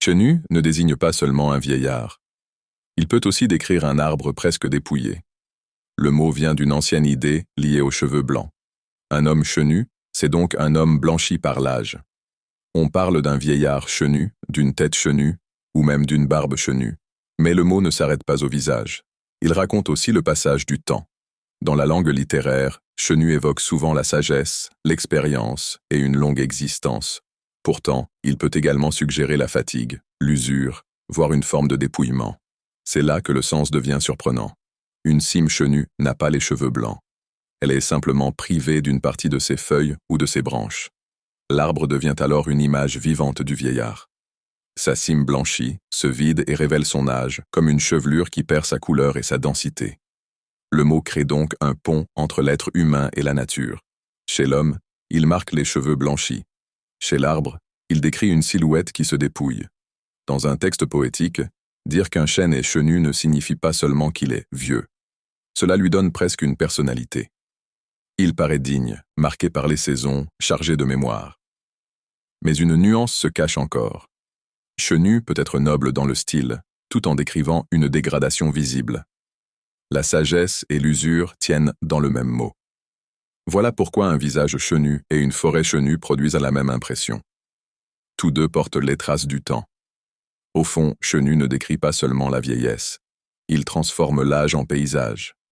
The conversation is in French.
Chenu ne désigne pas seulement un vieillard. Il peut aussi décrire un arbre presque dépouillé. Le mot vient d'une ancienne idée liée aux cheveux blancs. Un homme chenu, c'est donc un homme blanchi par l'âge. On parle d'un vieillard chenu, d'une tête chenue, ou même d'une barbe chenue. Mais le mot ne s'arrête pas au visage. Il raconte aussi le passage du temps. Dans la langue littéraire, chenu évoque souvent la sagesse, l'expérience et une longue existence. Pourtant, il peut également suggérer la fatigue, l'usure, voire une forme de dépouillement. C'est là que le sens devient surprenant. Une cime chenue n'a pas les cheveux blancs. Elle est simplement privée d'une partie de ses feuilles ou de ses branches. L'arbre devient alors une image vivante du vieillard. Sa cime blanchit, se vide et révèle son âge, comme une chevelure qui perd sa couleur et sa densité. Le mot crée donc un pont entre l'être humain et la nature. Chez l'homme, il marque les cheveux blanchis. Chez l'arbre, il décrit une silhouette qui se dépouille. Dans un texte poétique, dire qu'un chêne est chenu ne signifie pas seulement qu'il est vieux. Cela lui donne presque une personnalité. Il paraît digne, marqué par les saisons, chargé de mémoire. Mais une nuance se cache encore. Chenu peut être noble dans le style, tout en décrivant une dégradation visible. La sagesse et l'usure tiennent dans le même mot. Voilà pourquoi un visage chenu et une forêt chenue produisent la même impression. Tous deux portent les traces du temps. Au fond, chenu ne décrit pas seulement la vieillesse. Il transforme l'âge en paysage.